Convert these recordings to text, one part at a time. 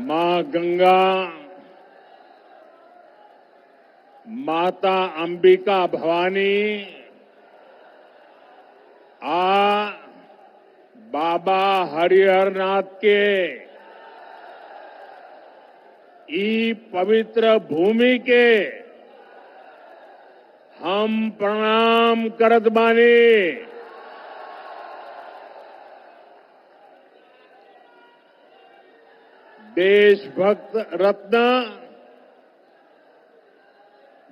मां गंगा, माता अंबिका भवानी आ बाबा हरिहरनाथ के ई पवित्र भूमि के हम प्रणाम करत बानी। देशभक्त रत्न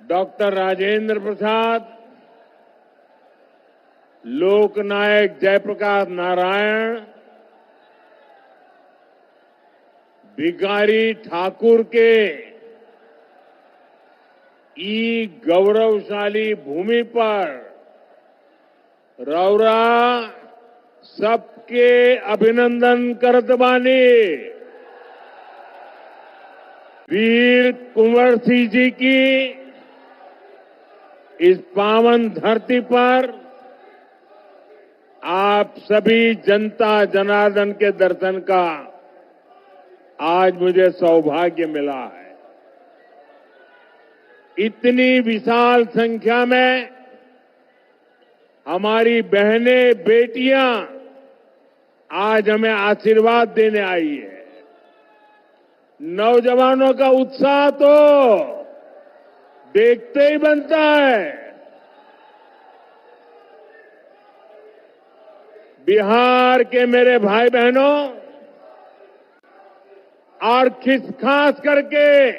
डॉक्टर राजेंद्र प्रसाद, लोकनायक जयप्रकाश नारायण, भिखारी ठाकुर के ई गौरवशाली भूमि पर रौरा सबके अभिनंदन करत बानी। वीर कुंवर सिंह जी की इस पावन धरती पर आप सभी जनता जनार्दन के दर्शन का आज मुझे सौभाग्य मिला है। इतनी विशाल संख्या में हमारी बहनें बेटियां आज हमें आशीर्वाद देने आई है। नौजवानों का उत्साह तो देखते ही बनता है। बिहार के मेरे भाई बहनों और खास करके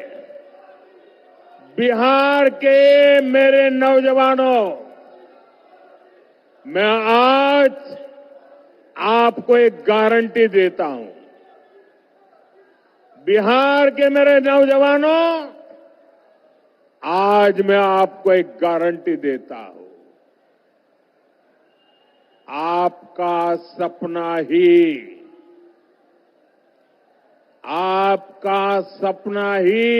बिहार के मेरे नौजवानों, मैं आज आपको एक गारंटी देता हूं। बिहार के मेरे नौजवानों, आज मैं आपको एक गारंटी देता हूं। आपका सपना ही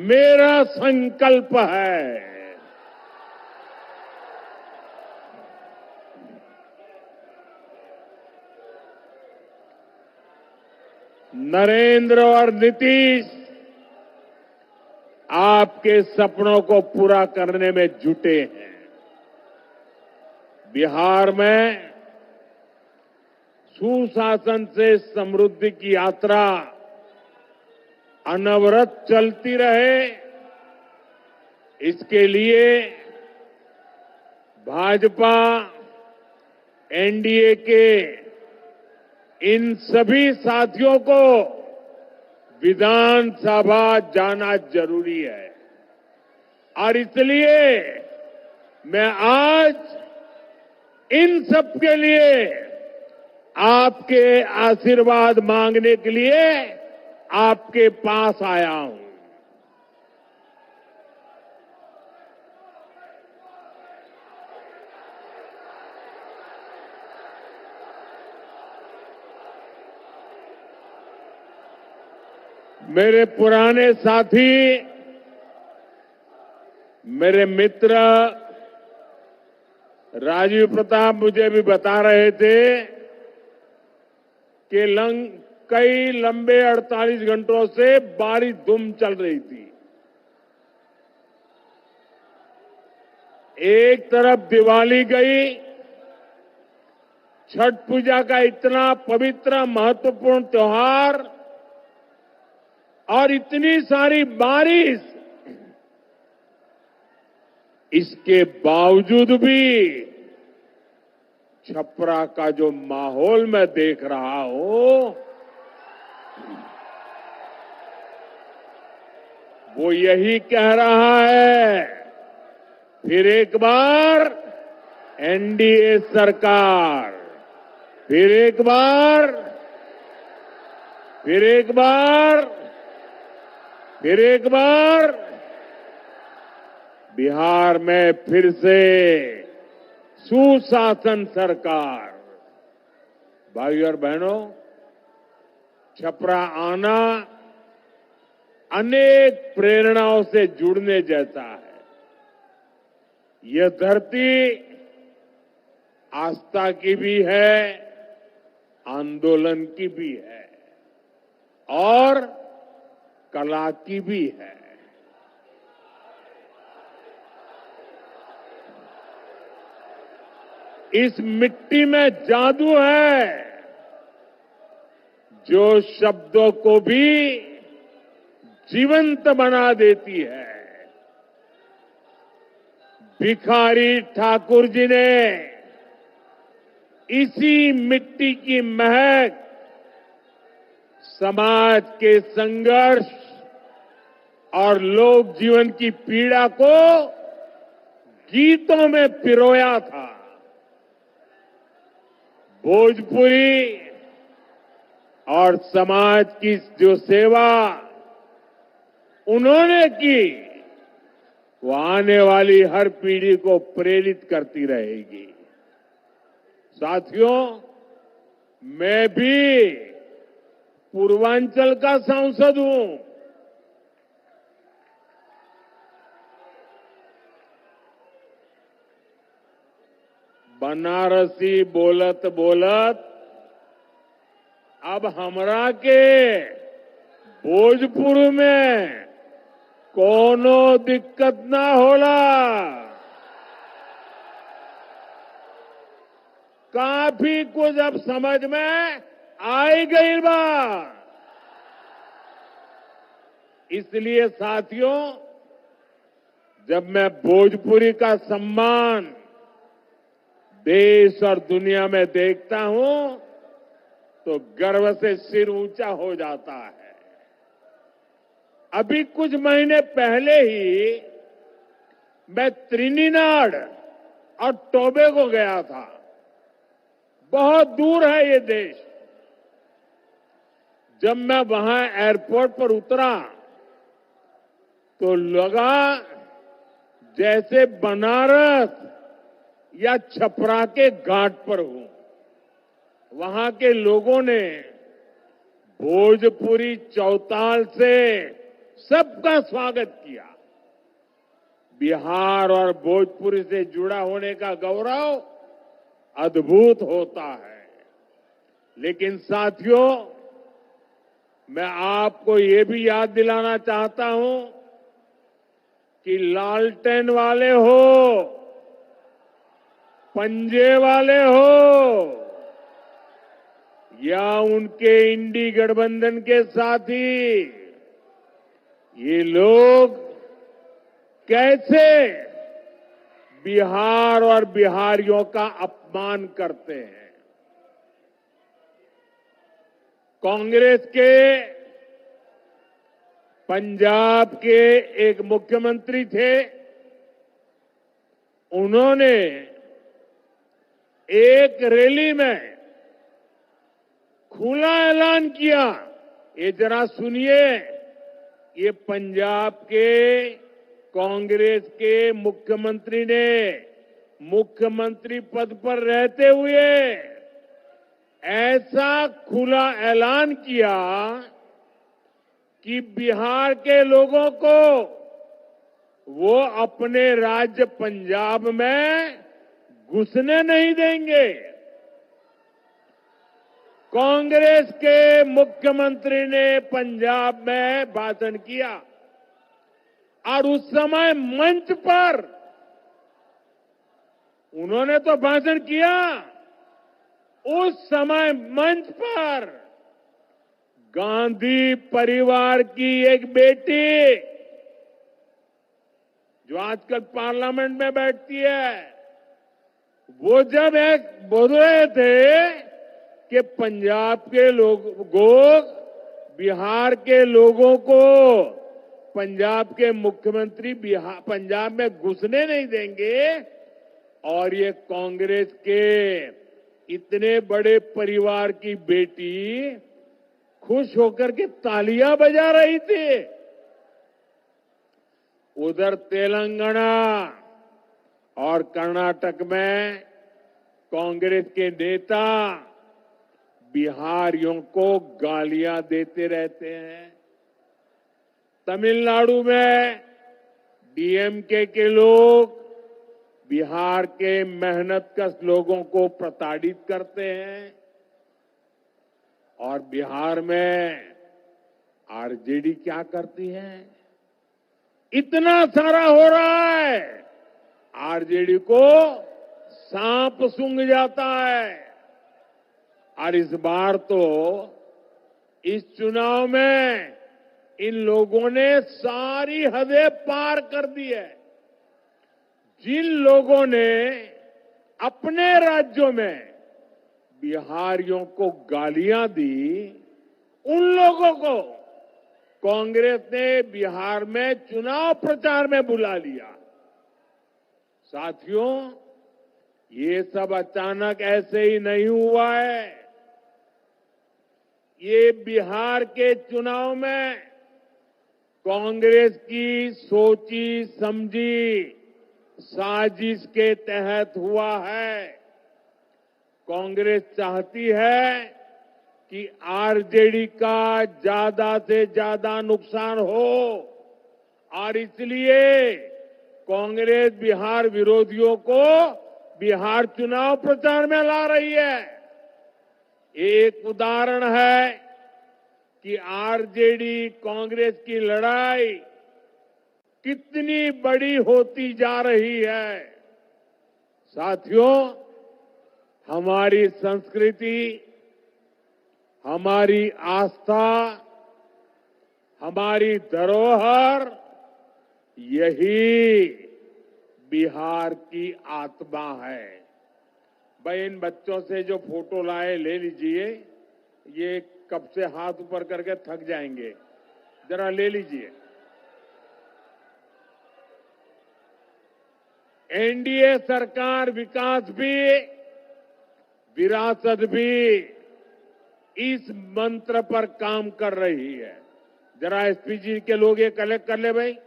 मेरा संकल्प है। नरेंद्र और नीतीश आपके सपनों को पूरा करने में जुटे हैं। बिहार में सुशासन से समृद्धि की यात्रा अनवरत चलती रहे, इसके लिए भाजपा एनडीए के इन सभी साथियों को विधानसभा जाना जरूरी है। और इसलिए मैं आज इन सब के लिए आपके आशीर्वाद मांगने के लिए आपके पास आया हूं। मेरे पुराने साथी, मेरे मित्र राजीव प्रताप मुझे भी बता रहे थे कि कई लंबे 48 घंटों से बारिश धूम चल रही थी। एक तरफ दिवाली गई, छठ पूजा का इतना पवित्र महत्वपूर्ण त्योहार, और इतनी सारी बारिश, इसके बावजूद भी छपरा का जो माहौल मैं देख रहा हूं, वो यही कह रहा है, फिर एक बार एनडीए सरकार, फिर एक बार बिहार में फिर से सुशासन सरकार। भाइयों और बहनों, छपरा आना अनेक प्रेरणाओं से जुड़ने जैसा है। यह धरती आस्था की भी है, आंदोलन की भी है। और कला की भी है। इस मिट्टी में जादू है जो शब्दों को भी जीवंत बना देती है। भिखारी ठाकुर जी ने इसी मिट्टी की महक समाज के संघर्ष और लोक जीवन की पीड़ा को गीतों में पिरोया था। भोजपुरी और समाज की जो सेवा उन्होंने की वो आने वाली हर पीढ़ी को प्रेरित करती रहेगी। साथियों, मैं भी पूर्वांचल का सांसद हूं। बनारसी बोलत बोलत अब हमरा के भोजपुर में कोनो दिक्कत ना होला। काफी कुछ अब समझ में आई गई बा। इसलिए साथियों, जब मैं भोजपुरी का सम्मान देश और दुनिया में देखता हूं तो गर्व से सिर ऊंचा हो जाता है। अभी कुछ महीने पहले ही मैं त्रिनिदाद और टोबैगो गया था। बहुत दूर है ये देश। जब मैं वहां एयरपोर्ट पर उतरा तो लगा जैसे बनारस या छपरा के घाट पर हूं। वहां के लोगों ने भोजपुरी चौताल से सबका स्वागत किया। बिहार और भोजपुरी से जुड़ा होने का गौरव अद्भुत होता है। लेकिन साथियों, मैं आपको ये भी याद दिलाना चाहता हूं कि लालटेन वाले हो, पंजे वाले हो या उनके इंडी गठबंधन के साथी, ये लोग कैसे बिहार और बिहारियों का अपमान करते हैं। कांग्रेस के पंजाब के एक मुख्यमंत्री थे। उन्होंने एक रैली में खुला ऐलान किया। ये जरा सुनिए, ये पंजाब के कांग्रेस के मुख्यमंत्री ने मुख्यमंत्री पद पर रहते हुए ऐसा खुला ऐलान किया कि बिहार के लोगों को वो अपने राज्य पंजाब में घुसने नहीं देंगे। कांग्रेस के मुख्यमंत्री ने पंजाब में भाषण किया और उस समय मंच पर उन्होंने तो भाषण किया, उस समय मंच पर गांधी परिवार की एक बेटी जो आजकल पार्लियामेंट में बैठती है, वो जब एक बोल रहे थे कि पंजाब के लोग बिहार के लोगों को पंजाब के मुख्यमंत्री पंजाब में घुसने नहीं देंगे, और ये कांग्रेस के इतने बड़े परिवार की बेटी खुश होकर के तालियां बजा रही थी। उधर तेलंगाना और कर्नाटक में कांग्रेस के नेता बिहारियों को गालियां देते रहते हैं। तमिलनाडु में डीएमके के लोग बिहार के मेहनतकश लोगों को प्रताड़ित करते हैं, और बिहार में आरजेडी क्या करती है? इतना सारा हो रहा है, आरजेडी को सांप सूंघ जाता है। और इस बार तो इस चुनाव में इन लोगों ने सारी हदें पार कर दी है। जिन लोगों ने अपने राज्यों में बिहारियों को गालियां दी, उन लोगों को कांग्रेस ने बिहार में चुनाव प्रचार में बुला लिया। साथियों, ये सब अचानक ऐसे ही नहीं हुआ है। ये बिहार के चुनाव में कांग्रेस की सोची समझी साजिश के तहत हुआ है। कांग्रेस चाहती है कि आरजेडी का ज्यादा से ज्यादा नुकसान हो और इसलिए कांग्रेस बिहार विरोधियों को बिहार चुनाव प्रचार में ला रही है। एक उदाहरण है कि आरजेडी कांग्रेस की लड़ाई कितनी बड़ी होती जा रही है। साथियों, हमारी संस्कृति, हमारी आस्था, हमारी धरोहर, यही बिहार की आत्मा है। भाई, इन बच्चों से जो फोटो लाए ले लीजिए। ये कब से हाथ ऊपर करके थक जाएंगे, जरा ले लीजिए। एनडीए सरकार विकास भी, विरासत भी, इस मंत्र पर काम कर रही है। जरा एसपीजी के लोग ये कलेक्ट कर ले भाई।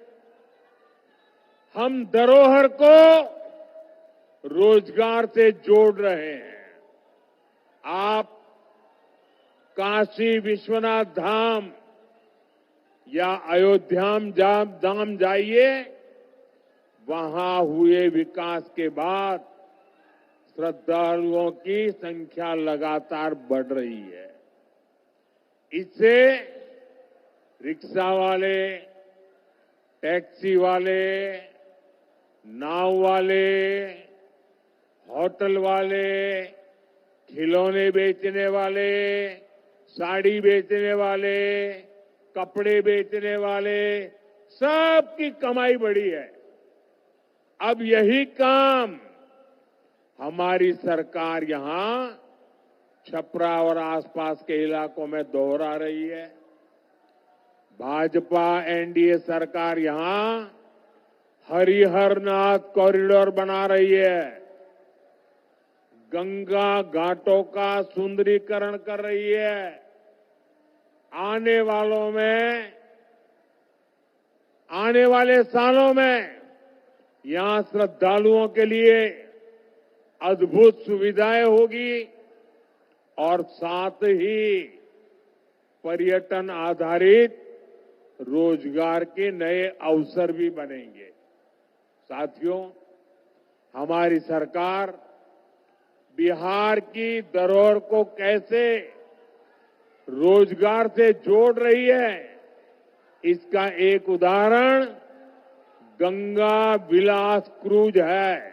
हम धरोहर को रोजगार से जोड़ रहे हैं। आप काशी विश्वनाथ धाम या अयोध्या धाम जाइए, वहां हुए विकास के बाद श्रद्धालुओं की संख्या लगातार बढ़ रही है। इससे रिक्शा वाले, टैक्सी वाले, नाव वाले, होटल वाले, खिलौने बेचने वाले, साड़ी बेचने वाले, कपड़े बेचने वाले, सबकी कमाई बढ़ी है। अब यही काम हमारी सरकार यहां छपरा और आसपास के इलाकों में दोहरा रही है। भाजपा एनडीए सरकार यहां हरिहरनाथ कॉरिडोर बना रही है, गंगा घाटों का सुंदरीकरण कर रही है। आने वाले सालों में यहां श्रद्धालुओं के लिए अद्भुत सुविधाएं होगी और साथ ही पर्यटन आधारित रोजगार के नए अवसर भी बनेंगे। साथियों, हमारी सरकार बिहार की धरोहर को कैसे रोजगार से जोड़ रही है, इसका एक उदाहरण गंगा विलास क्रूज है।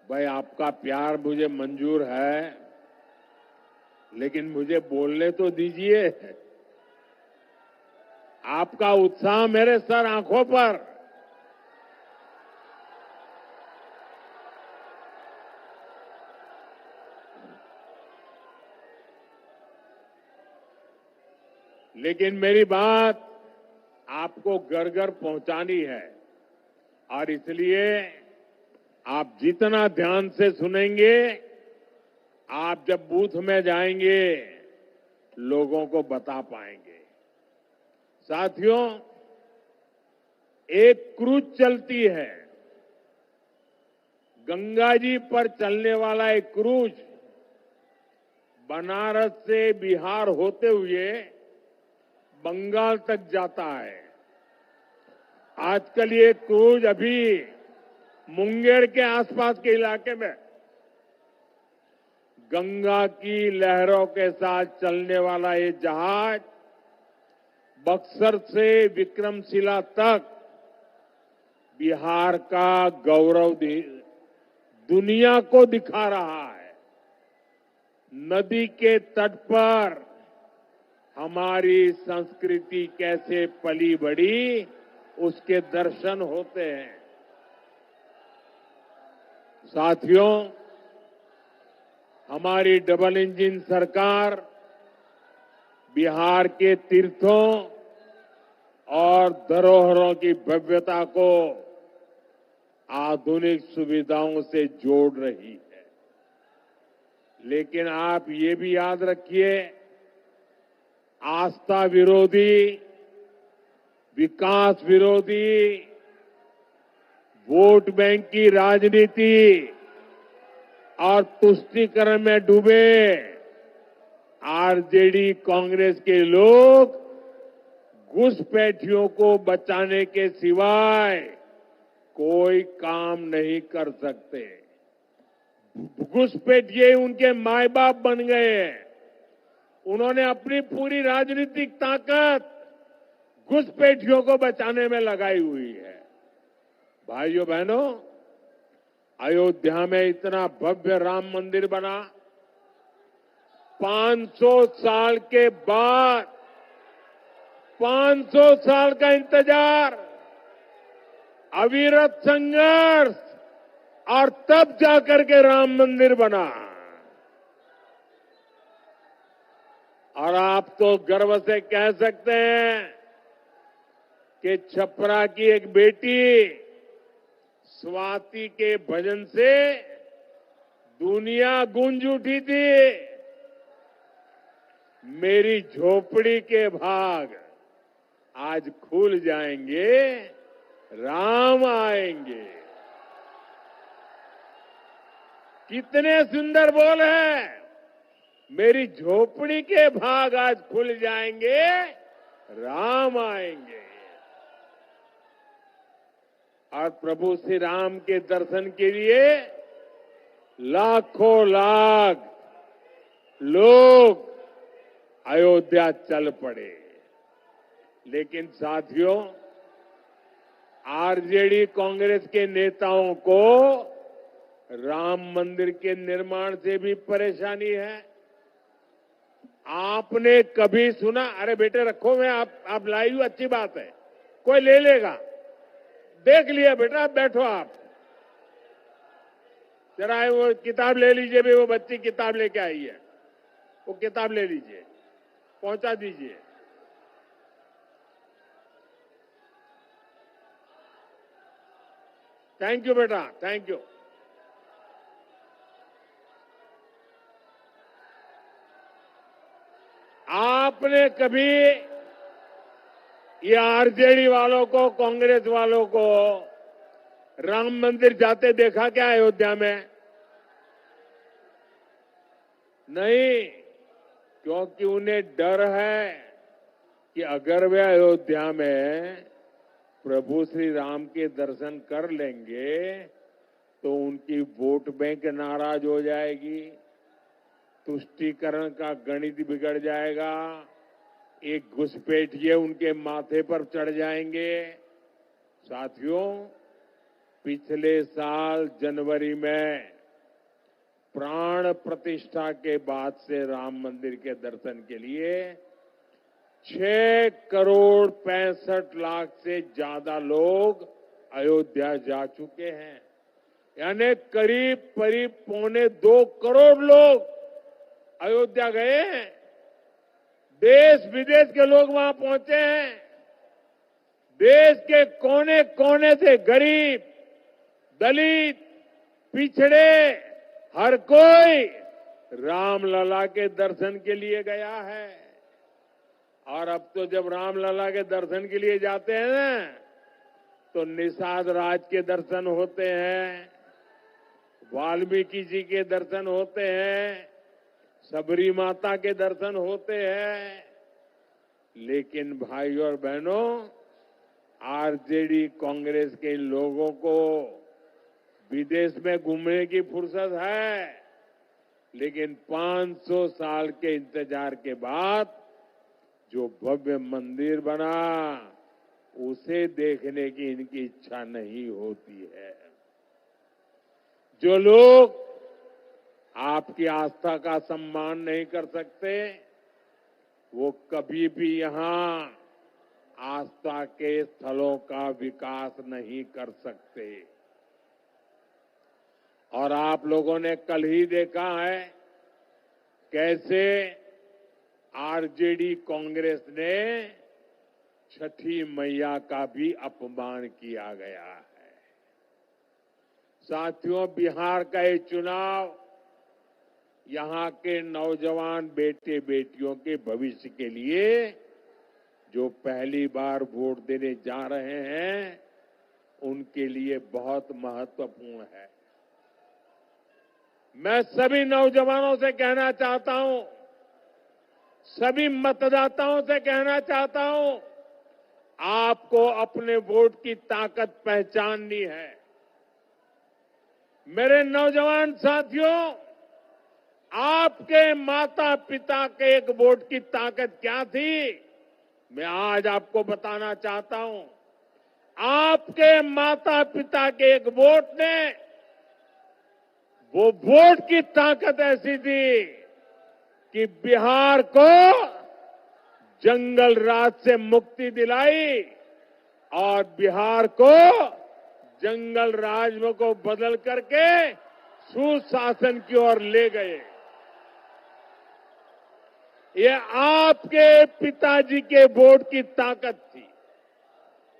भाई, आपका प्यार मुझे मंजूर है, लेकिन मुझे बोलने तो दीजिए। आपका उत्साह मेरे सर आंखों पर। लेकिन मेरी बात आपको घर घर पहुंचानी है और इसलिए आप जितना ध्यान से सुनेंगे, आप जब बूथ में जाएंगे लोगों को बता पाएंगे। साथियों, एक क्रूज चलती है, गंगा जी पर चलने वाला एक क्रूज बनारस से बिहार होते हुए बंगाल तक जाता है। आजकल ये क्रूज अभी मुंगेर के आसपास के इलाके में गंगा की लहरों के साथ चलने वाला ये जहाज बक्सर से विक्रमशिला तक बिहार का गौरव दुनिया को दिखा रहा है। नदी के तट पर हमारी संस्कृति कैसे पली बढ़ी, उसके दर्शन होते हैं। साथियों, हमारी डबल इंजन सरकार बिहार के तीर्थों और धरोहरों की भव्यता को आधुनिक सुविधाओं से जोड़ रही है। लेकिन आप ये भी याद रखिए, आस्था विरोधी, विकास विरोधी, वोट बैंक की राजनीति और तुष्टीकरण में डूबे आरजेडी कांग्रेस के लोग घुसपैठियों को बचाने के सिवाय कोई काम नहीं कर सकते। घुसपैठिए उनके माए बाप बन गए हैं। उन्होंने अपनी पूरी राजनीतिक ताकत घुसपैठियों को बचाने में लगाई हुई है। भाइयों बहनों, अयोध्या में इतना भव्य राम मंदिर बना, 500 साल के बाद 500 साल का इंतजार, अविरत संघर्ष, और तब जाकर के राम मंदिर बना। और आप तो गर्व से कह सकते हैं कि छपरा की एक बेटी स्वाति के भजन से दुनिया गूंज उठी थी। मेरी झोपड़ी के भाग आज खुल जाएंगे, राम आएंगे। कितने सुंदर बोल है, मेरी झोपड़ी के भाग आज खुल जाएंगे, राम आएंगे। और प्रभु श्री राम के दर्शन के लिए लाखों लाख लोग अयोध्या चल पड़े। लेकिन साथियों, आरजेडी कांग्रेस के नेताओं को राम मंदिर के निर्माण से भी परेशानी है। आपने कभी सुना, अरे बेटे रखो, मैं आप लाई हूं, अच्छी बात है, कोई ले लेगा, देख लिया बेटा, आप बैठो, आप जरा वो किताब ले लीजिए भी, वो बच्ची किताब लेके आई है, वो किताब ले लीजिए, पहुंचा दीजिए। थैंक यू बेटा, थैंक यू। आपने कभी ये आरजेडी वालों को, कांग्रेस वालों को राम मंदिर जाते देखा क्या अयोध्या में? नहीं, क्योंकि उन्हें डर है कि अगर वे अयोध्या में प्रभु श्री राम के दर्शन कर लेंगे तो उनकी वोट बैंक नाराज हो जाएगी, तुष्टीकरण का गणित बिगड़ जाएगा, एक घुसपैठिए उनके माथे पर चढ़ जाएंगे। साथियों, पिछले साल जनवरी में प्राण प्रतिष्ठा के बाद से राम मंदिर के दर्शन के लिए 6 करोड़ 65 लाख से ज्यादा लोग अयोध्या जा चुके हैं। यानी करीब 2.25 करोड़ लोग अयोध्या गए हैं। देश विदेश के लोग वहां पहुंचे हैं। देश के कोने कोने से गरीब, दलित, पिछड़े, हर कोई रामलला के दर्शन के लिए गया है। और अब तो जब रामलला के दर्शन के लिए जाते हैं ना, तो निषाद राज के दर्शन होते हैं, वाल्मीकि जी के दर्शन होते हैं, सबरी माता के दर्शन होते हैं। लेकिन भाइयों और बहनों, आरजेडी कांग्रेस के लोगों को विदेश में घूमने की फुर्सत है, लेकिन 500 साल के इंतजार के बाद जो भव्य मंदिर बना, उसे देखने की इनकी इच्छा नहीं होती है। जो लोग आपकी आस्था का सम्मान नहीं कर सकते, वो कभी भी यहां आस्था के स्थलों का विकास नहीं कर सकते। और आप लोगों ने कल ही देखा है कैसे आरजेडी कांग्रेस ने छठी मैया का भी अपमान किया गया है। साथियों, बिहार का ये चुनाव यहां के नौजवान बेटे बेटियों के भविष्य के लिए जो पहली बार वोट देने जा रहे हैं, उनके लिए बहुत महत्वपूर्ण है। मैं सभी नौजवानों से कहना चाहता हूं, सभी मतदाताओं से कहना चाहता हूं, आपको अपने वोट की ताकत पहचाननी है। मेरे नौजवान साथियों, आपके माता पिता के एक वोट की ताकत क्या थी, मैं आज आपको बताना चाहता हूं। आपके माता पिता के एक वोट ने, वो वोट की ताकत ऐसी थी कि बिहार को जंगल राज से मुक्ति दिलाई और बिहार को जंगल राज को बदल करके सुशासन की ओर ले गए। ये आपके पिताजी के वोट की ताकत थी,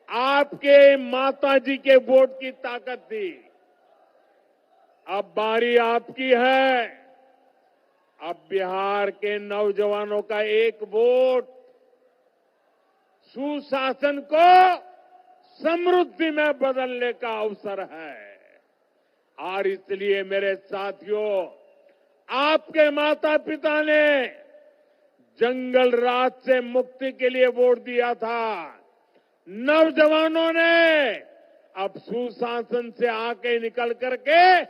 आपके माताजी के वोट की ताकत थी। अब बारी आपकी है। अब बिहार के नौजवानों का एक वोट सुशासन को समृद्धि में बदलने का अवसर है। और इसलिए मेरे साथियों, आपके माता पिता ने जंगल राज से मुक्ति के लिए वोट दिया था। नौजवानों ने अब सुशासन से आके निकल करके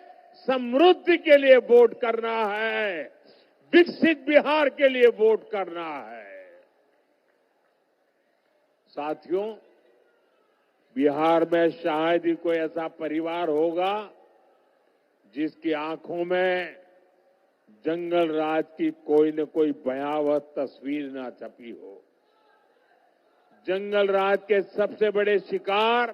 समृद्धि के लिए वोट करना है, विकसित बिहार के लिए वोट करना है। साथियों, बिहार में शायद ही कोई ऐसा परिवार होगा जिसकी आंखों में जंगल राज की कोई न कोई भयावह तस्वीर ना छपी हो। जंगल राज के सबसे बड़े शिकार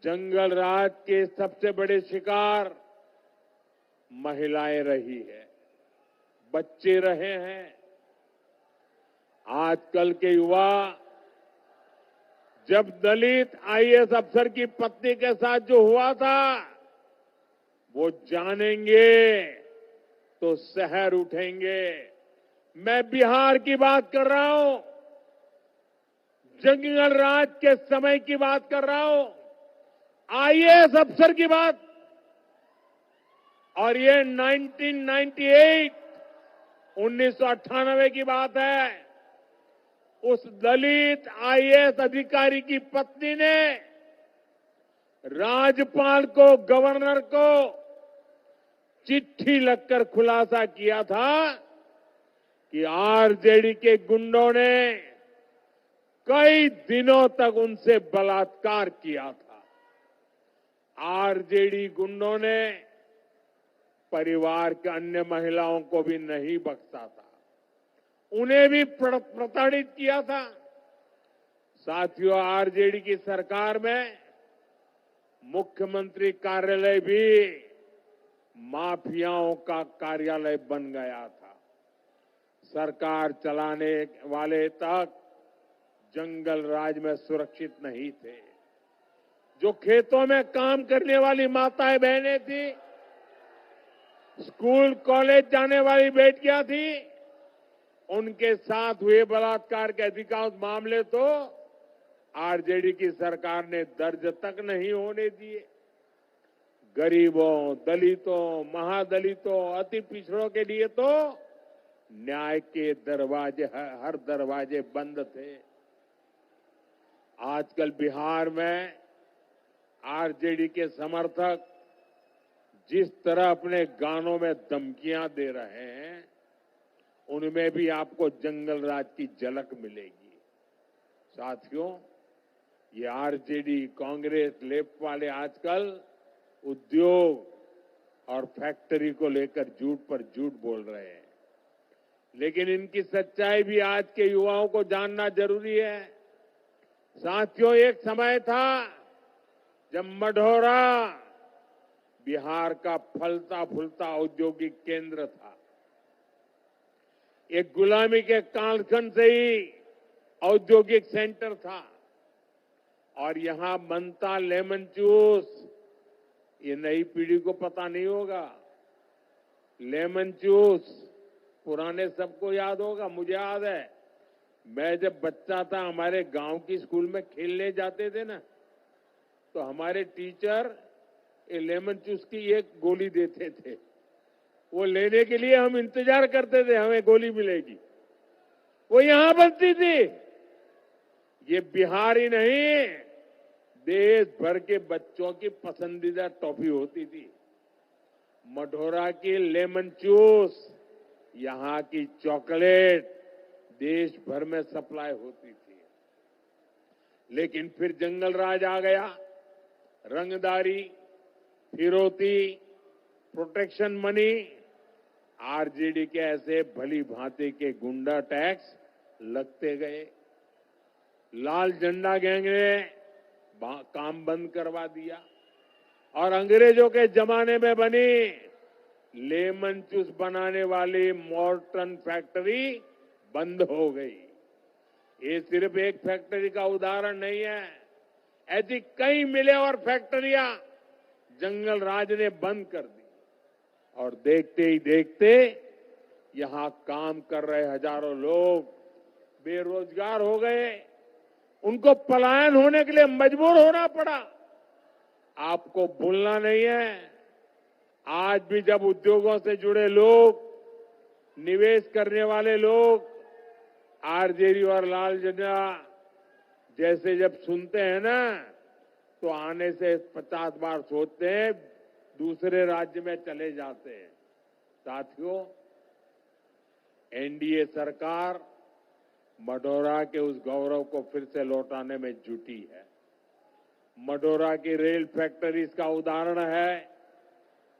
जंगल राज के सबसे बड़े शिकार महिलाएं रही है, बच्चे रहे हैं। आजकल के युवा जब दलित आईएएस अफसर की पत्नी के साथ जो हुआ था, वो जानेंगे तो शहर उठेंगे। मैं बिहार की बात कर रहा हूं, जंगल राज के समय की बात कर रहा हूं, आईएएस अफसर की बात। और ये 1998 की बात है। उस दलित आईएएस अधिकारी की पत्नी ने राज्यपाल को, गवर्नर को चिट्ठी लिखकर खुलासा किया था कि आरजेडी के गुंडों ने कई दिनों तक उनसे बलात्कार किया था। आरजेडी गुंडों ने परिवार के अन्य महिलाओं को भी नहीं बख्शा था, उन्हें भी प्रताड़ित किया था। साथियों, आरजेडी की सरकार में मुख्यमंत्री कार्यालय भी माफियाओं का कार्यालय बन गया था। सरकार चलाने वाले तक जंगल राज में सुरक्षित नहीं थे। जो खेतों में काम करने वाली माताएं बहनें थी, स्कूल कॉलेज जाने वाली बेटियां थी, उनके साथ हुए बलात्कार के अधिकांश मामले तो आरजेडी की सरकार ने दर्ज तक नहीं होने दिए। गरीबों, दलितों, महादलितों, अति पिछड़ों के लिए तो न्याय के दरवाजे, हर दरवाजे बंद थे। आजकल बिहार में आरजेडी के समर्थक जिस तरह अपने गानों में धमकियां दे रहे हैं, उनमें भी आपको जंगल राज की झलक मिलेगी। साथियों, ये आरजेडी, कांग्रेस, लेफ्ट वाले आजकल उद्योग और फैक्ट्री को लेकर झूठ पर झूठ बोल रहे हैं, लेकिन इनकी सच्चाई भी आज के युवाओं को जानना जरूरी है। साथियों, एक समय था जब मढ़ौरा बिहार का फलता फूलता औद्योगिक केंद्र था। एक गुलामी के कालखंड से ही औद्योगिक सेंटर था और यहां बनता लेमन जूस, ये नई पीढ़ी को पता नहीं होगा। लेमन जूस पुराने सबको याद होगा, मुझे याद है। मैं जब बच्चा था, हमारे गांव की स्कूल में खेलने जाते थे ना, तो हमारे टीचर ये लेमन जूस की एक गोली देते थे। वो लेने के लिए हम इंतजार करते थे, हमें गोली मिलेगी। वो यहां बनती थी। ये बिहार ही नहीं, देश भर के बच्चों की पसंदीदा टॉफी होती थी। मढ़ौरा की लेमन जूस, यहां की चॉकलेट देश भर में सप्लाई होती थी। लेकिन फिर जंगल राज आ गया। रंगदारी, फिरौती, प्रोटेक्शन मनी, आरजेडी के ऐसे भली भांति के गुंडा टैक्स लगते गए। लाल झंडा गैंग ने काम बंद करवा दिया और अंग्रेजों के जमाने में बनी लेमन जूस बनाने वाली मॉर्टन फैक्ट्री बंद हो गई। ये सिर्फ एक फैक्ट्री का उदाहरण नहीं है, ऐसी कई मिलें और फैक्ट्रियां जंगल राज ने बंद कर दी और देखते ही देखते यहां काम कर रहे हजारों लोग बेरोजगार हो गए। उनको पलायन होने के लिए मजबूर होना पड़ा। आपको भूलना नहीं है, आज भी जब उद्योगों से जुड़े लोग, निवेश करने वाले लोग आरजेडी और लाल झंडा जैसे जब सुनते हैं ना, तो आने से 50 बार सोचते हैं, दूसरे राज्य में चले जाते हैं। साथियों, एनडीए सरकार मढ़ौरा के उस गौरव को फिर से लौटाने में जुटी है। मढ़ौरा की रेल फैक्ट्री इसका उदाहरण है।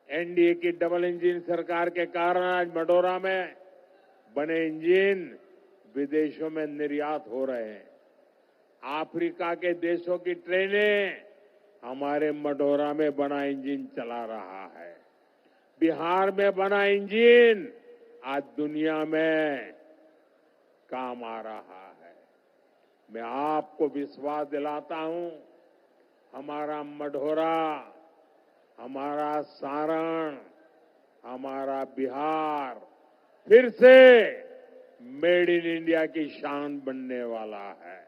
एनडीए की डबल इंजन सरकार के कारण आज मढ़ौरा में बने इंजन विदेशों में निर्यात हो रहे हैं। अफ्रीका के देशों की ट्रेनें हमारे मढ़ौरा में बना इंजन चला रहा है। बिहार में बना इंजन आज दुनिया में काम आ रहा है। मैं आपको विश्वास दिलाता हूं, हमारा मढ़ौरा, हमारा सारण, हमारा बिहार फिर से मेड इन इंडिया की शान बनने वाला है।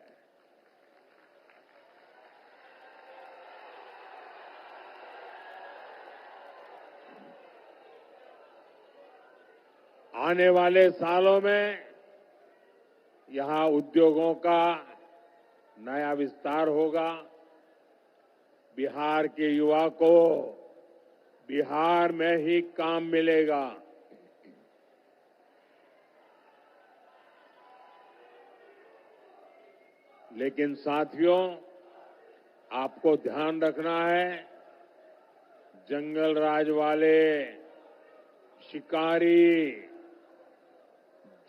आने वाले सालों में यहां उद्योगों का नया विस्तार होगा। बिहार के युवा को बिहार में ही काम मिलेगा। लेकिन साथियों, आपको ध्यान रखना है, जंगल राज वाले शिकारी,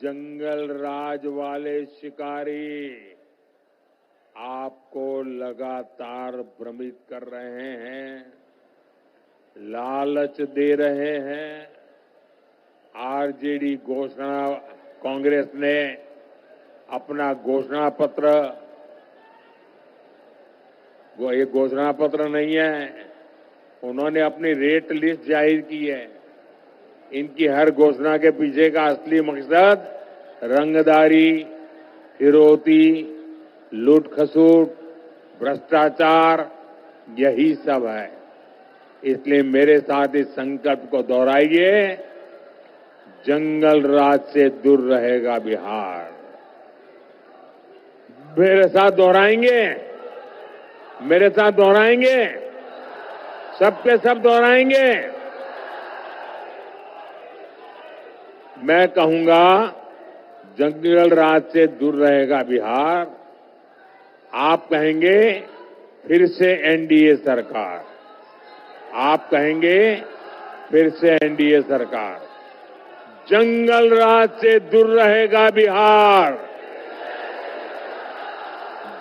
जंगल राज वाले शिकारी आपको लगातार भ्रमित कर रहे हैं, लालच दे रहे हैं। आरजेडी घोषणा, कांग्रेस ने अपना घोषणा पत्र, वो एक घोषणा पत्र नहीं है, उन्होंने अपनी रेट लिस्ट जाहिर की है। इनकी हर घोषणा के पीछे का असली मकसद रंगदारी, फिरौती, लूट खसूट, भ्रष्टाचार, यही सब है। इसलिए मेरे साथ इस संकल्प को दोहराइए, जंगल राज से दूर रहेगा बिहार। मेरे साथ दोहराएंगे? मेरे साथ दोहराएंगे? सबके सब दोहराएंगे? मैं कहूंगा, जंगल राज से दूर रहेगा बिहार। आप कहेंगे फिर से एनडीए सरकार। आप कहेंगे फिर से एनडीए सरकार। जंगल राज से दूर रहेगा बिहार।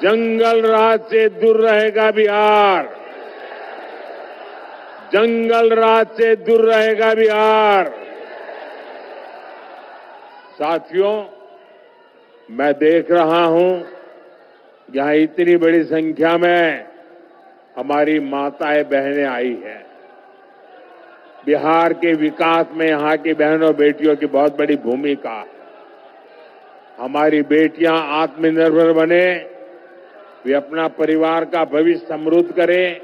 जंगल राज से दूर रहेगा बिहार। जंगल राज से दूर रहेगा बिहार। साथियों, मैं देख रहा हूं यहां इतनी बड़ी संख्या में हमारी माताएं बहनें आई हैं। बिहार के विकास में यहां की बहनों बेटियों की बहुत बड़ी भूमिका है। हमारी बेटियां आत्मनिर्भर बने, वे अपना परिवार का भविष्य समृद्ध करें,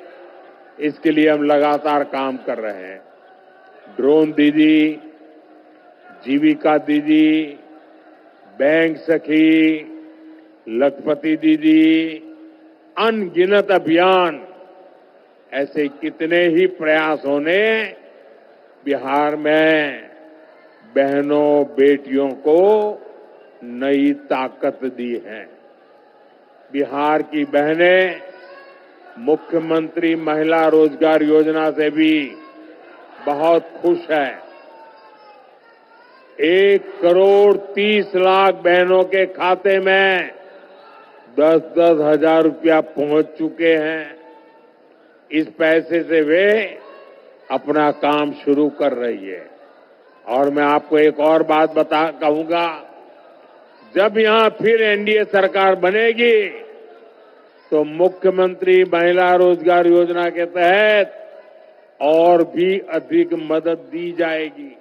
इसके लिए हम लगातार काम कर रहे हैं। ड्रोन दीदी, जीविका दीदी, बैंक सखी, लखपति दीदी, अनगिनत अभियान, ऐसे कितने ही प्रयासों ने बिहार में बहनों बेटियों को नई ताकत दी है। बिहार की बहनें मुख्यमंत्री महिला रोजगार योजना से भी बहुत खुश है। 1,30,00,000 बहनों के खाते में 10-10 हजार रुपया पहुंच चुके हैं। इस पैसे से वे अपना काम शुरू कर रही है। और मैं आपको एक और बात कहूंगा, जब यहां फिर एनडीए सरकार बनेगी तो मुख्यमंत्री महिला रोजगार योजना के तहत और भी अधिक मदद दी जाएगी।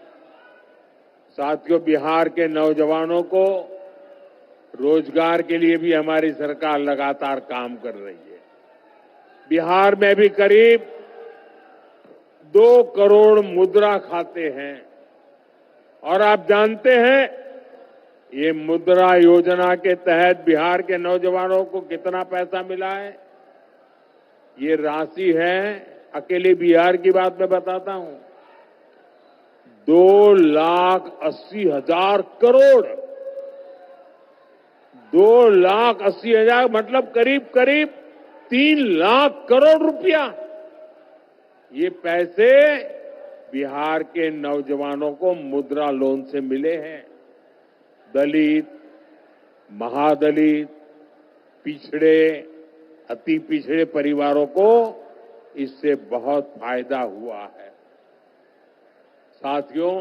साथियों, बिहार के नौजवानों को रोजगार के लिए भी हमारी सरकार लगातार काम कर रही है। बिहार में भी करीब 2 करोड़ मुद्रा खाते हैं। और आप जानते हैं, ये मुद्रा योजना के तहत बिहार के नौजवानों को कितना पैसा मिला है? ये राशि है, अकेले बिहार की बात मैं बताता हूं, 2,80,000 करोड़। 2,80,000 मतलब करीब करीब 3 लाख करोड़ रुपया। ये पैसे बिहार के नौजवानों को मुद्रा लोन से मिले हैं। दलित, महादलित, पिछड़े, अति पिछड़े परिवारों को इससे बहुत फायदा हुआ है। साथियों,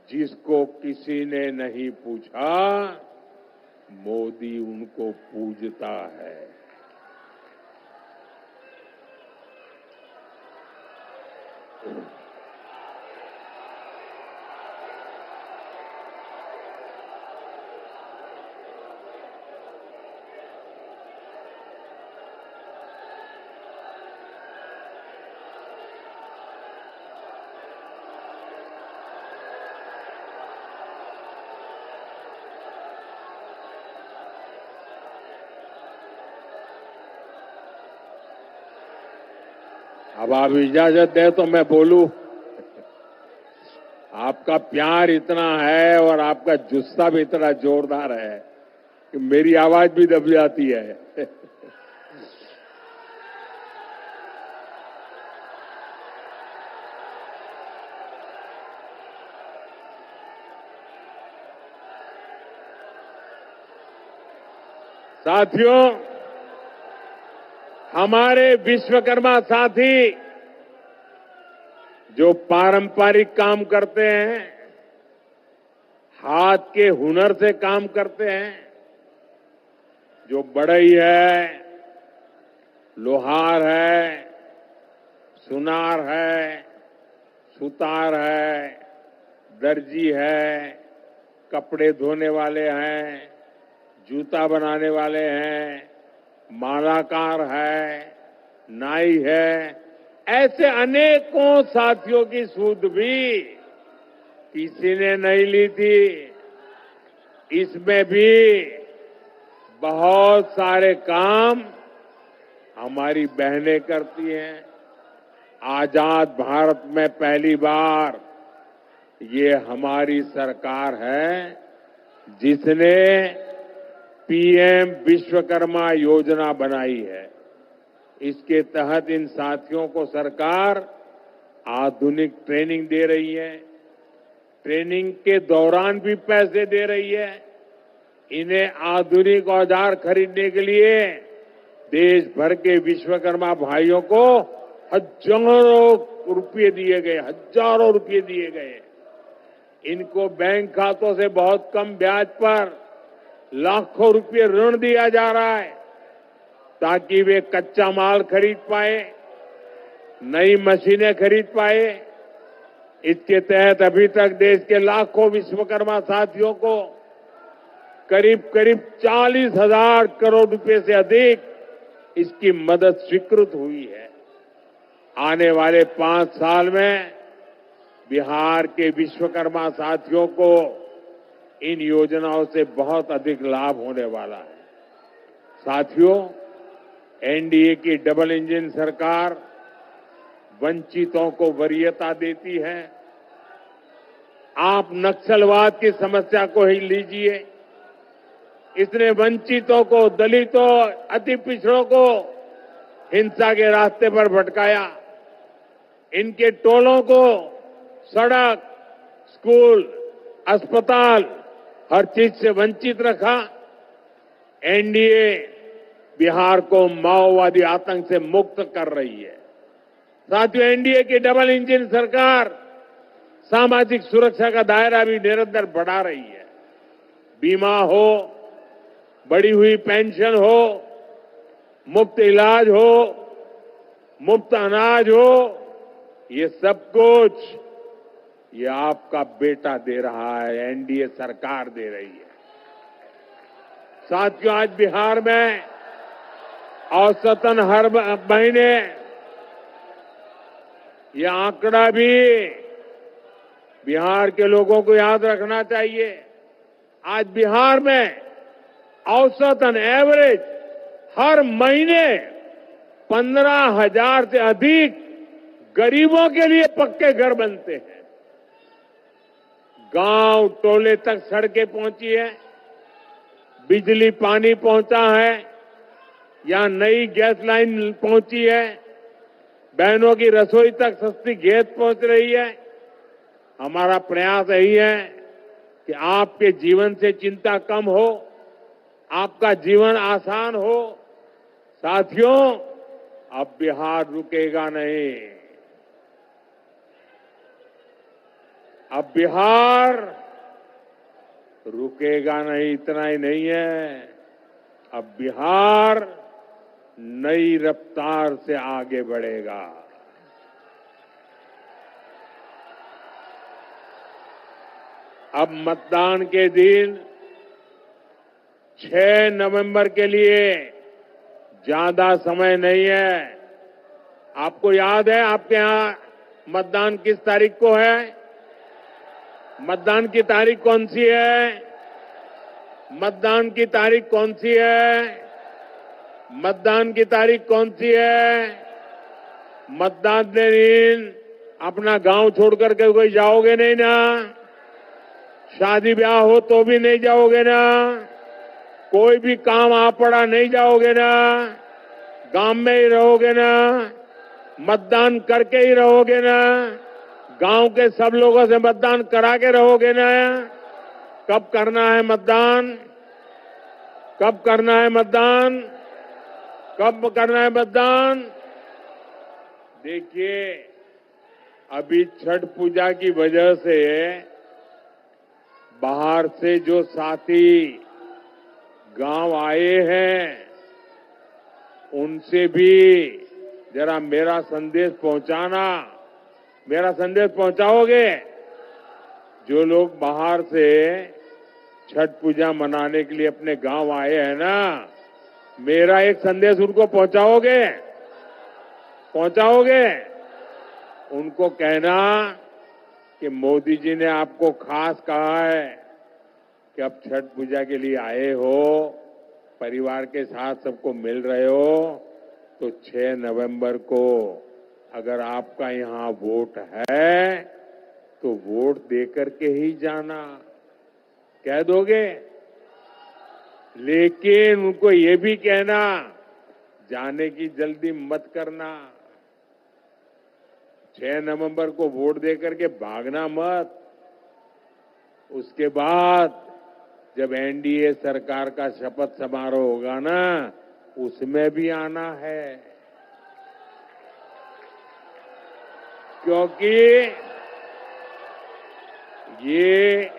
जिसको किसी ने नहीं पूछा, मोदी उनको पूजता है। अब आप इजाजत दें तो मैं बोलूं। आपका प्यार इतना है और आपका जुस्सा भी इतना जोरदार है कि मेरी आवाज भी दब जाती है। साथियों, हमारे विश्वकर्मा साथी जो पारंपरिक काम करते हैं, हाथ के हुनर से काम करते हैं, जो बढ़ई है, लोहार है, सुनार है, सुतार है, दर्जी है, कपड़े धोने वाले हैं, जूता बनाने वाले हैं, मालाकार है, नाई है, ऐसे अनेकों साथियों की सूद भी किसी ने नहीं ली थी। इसमें भी बहुत सारे काम हमारी बहनें करती हैं। आजाद भारत में पहली बार ये हमारी सरकार है जिसने पीएम विश्वकर्मा योजना बनाई है। इसके तहत इन साथियों को सरकार आधुनिक ट्रेनिंग दे रही है। ट्रेनिंग के दौरान भी पैसे दे रही है। इन्हें आधुनिक औजार खरीदने के लिए देश भर के विश्वकर्मा भाइयों को हजारों रुपये दिए गए। इनको बैंक खातों से बहुत कम ब्याज पर लाखों रुपये ऋण दिया जा रहा है ताकि वे कच्चा माल खरीद पाए, नई मशीनें खरीद पाए। इसके तहत अभी तक देश के लाखों विश्वकर्मा साथियों को करीब 40,000 करोड़ रुपए से अधिक इसकी मदद स्वीकृत हुई है। आने वाले 5 साल में बिहार के विश्वकर्मा साथियों को इन योजनाओं से बहुत अधिक लाभ होने वाला है। साथियों, एनडीए की डबल इंजन सरकार वंचितों को वरीयता देती है। आप नक्सलवाद की समस्या को ही लीजिए। इसने वंचितों को, दलितों, अति पिछड़ों को हिंसा के रास्ते पर भटकाया। इनके टोलों को सड़क, स्कूल, अस्पताल हर चीज से वंचित रखा। एनडीए बिहार को माओवादी आतंक से मुक्त कर रही है। साथियों, एनडीए की डबल इंजन सरकार सामाजिक सुरक्षा का दायरा भी निरंतर बढ़ा रही है। बीमा हो, बढ़ी हुई पेंशन हो, मुफ्त इलाज हो, मुफ्त अनाज हो, ये सब कुछ ये आपका बेटा दे रहा है, एनडीए सरकार दे रही है। साथियों, आज बिहार में औसतन हर महीने, ये आंकड़ा भी बिहार के लोगों को याद रखना चाहिए। आज बिहार में औसतन एवरेज हर महीने 15,000 से अधिक गरीबों के लिए पक्के घर बनते हैं। गांव टोले तक सड़कें पहुंची है, बिजली पानी पहुंचा है, या नई गैस लाइन पहुंची है, बहनों की रसोई तक सस्ती गैस पहुंच रही है। हमारा प्रयास यही है कि आपके जीवन से चिंता कम हो, आपका जीवन आसान हो। साथियों, अब बिहार रुकेगा नहीं। अब बिहार रुकेगा नहीं, इतना ही नहीं है, अब बिहार नई रफ्तार से आगे बढ़ेगा। अब मतदान के दिन 6 नवंबर के लिए ज्यादा समय नहीं है। आपको याद है आपके यहां मतदान किस तारीख को है? मतदान की तारीख कौन सी है? मतदान की तारीख कौन सी है? मतदान की तारीख कौन सी है? मतदान के दिन अपना गांव छोड़ करके कोई जाओगे नहीं ना? शादी ब्याह हो तो भी नहीं जाओगे ना? कोई भी काम आ पड़ा नहीं जाओगे ना? गांव में ही रहोगे ना? मतदान करके ही रहोगे ना? गांव के सब लोगों से मतदान करा के रहोगे ना? कब करना है मतदान? कब करना है मतदान? कब करना है मतदान? देखिए, अभी छठ पूजा की वजह से बाहर से जो साथी गांव आए हैं, उनसे भी जरा मेरा संदेश पहुंचाना। मेरा संदेश पहुंचाओगे? जो लोग बाहर से छठ पूजा मनाने के लिए अपने गांव आए हैं ना, मेरा एक संदेश उनको पहुंचाओगे? पहुंचाओगे? उनको कहना कि मोदी जी ने आपको खास कहा है कि अब छठ पूजा के लिए आए हो परिवार के साथ सबको मिल रहे हो तो 6 नवंबर को अगर आपका यहां वोट है तो वोट देकर के ही जाना। कह दोगे? लेकिन उनको ये भी कहना, जाने की जल्दी मत करना। 6 नवंबर को वोट देकर के भागना मत। उसके बाद जब एनडीए सरकार का शपथ समारोह होगा ना, उसमें भी आना है। क्योंकि ये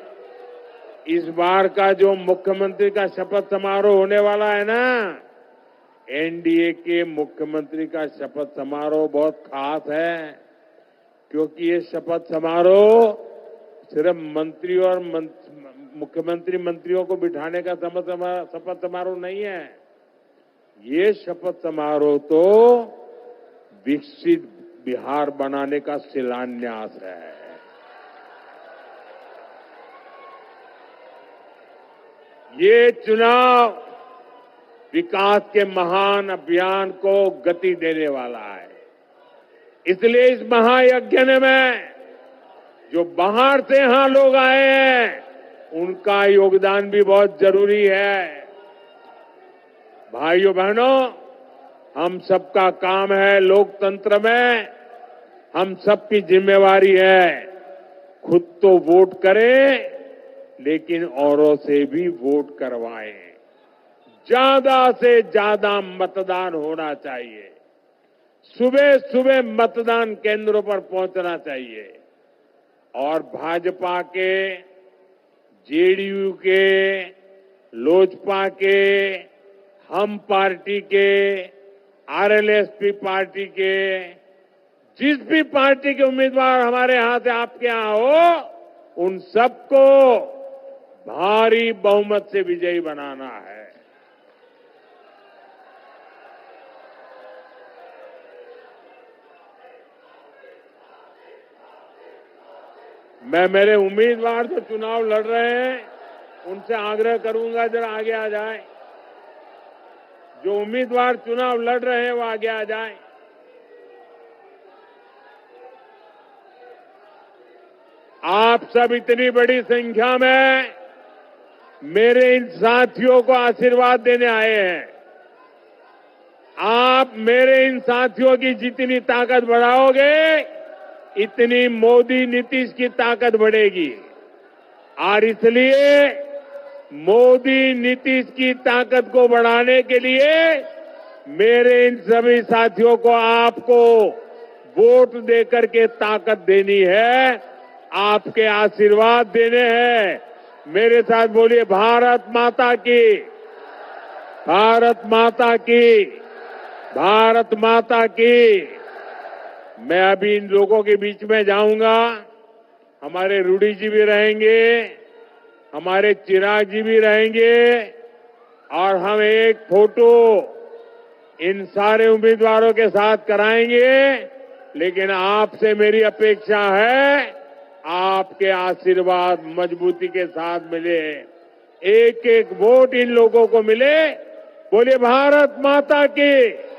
इस बार का जो मुख्यमंत्री का शपथ समारोह होने वाला है ना, एनडीए के मुख्यमंत्री का शपथ समारोह बहुत खास है। क्योंकि ये शपथ समारोह सिर्फ मंत्री और मुख्यमंत्री मंत्रियों को बिठाने का शपथ समारोह नहीं है। ये शपथ समारोह तो विकसित बिहार बनाने का शिलान्यास है। ये चुनाव विकास के महान अभियान को गति देने वाला है। इसलिए इस महायज्ञ में जो बाहर से यहां लोग आए हैं, उनका योगदान भी बहुत जरूरी है। भाइयों बहनों, हम सबका काम है, लोकतंत्र में हम सबकी जिम्मेवारी है। खुद तो वोट करें, लेकिन औरों से भी वोट करवाएं। ज्यादा से ज्यादा मतदान होना चाहिए। सुबह सुबह मतदान केंद्रों पर पहुंचना चाहिए। और भाजपा के, जेडीयू के, लोजपा के, हम पार्टी के, आरएलएसपी पार्टी के, जिस भी पार्टी के उम्मीदवार हमारे यहां से आपके यहां हो, उन सबको भारी बहुमत से विजयी बनाना है। मैं मेरे उम्मीदवार जो चुनाव लड़ रहे हैं, उनसे आग्रह करूंगा जरा आगे आ जाए। जो उम्मीदवार चुनाव लड़ रहे हैं वो आगे आ जाए। आप सब इतनी बड़ी संख्या में मेरे इन साथियों को आशीर्वाद देने आए हैं। आप मेरे इन साथियों की जितनी ताकत बढ़ाओगे, इतनी मोदी नीतीश की ताकत बढ़ेगी। और इसलिए मोदी नीतीश की ताकत को बढ़ाने के लिए मेरे इन सभी साथियों को आपको वोट देकर के ताकत देनी है, आपके आशीर्वाद देने हैं। मेरे साथ बोलिए, भारत माता की, भारत माता की, भारत माता की। मैं अभी इन लोगों के बीच में जाऊंगा। हमारे रूडी जी भी रहेंगे, हमारे चिराग जी भी रहेंगे, और हम एक फोटो इन सारे उम्मीदवारों के साथ कराएंगे। लेकिन आपसे मेरी अपेक्षा है, आपके आशीर्वाद मजबूती के साथ मिले, एक एक वोट इन लोगों को मिले। बोलिए भारत माता की।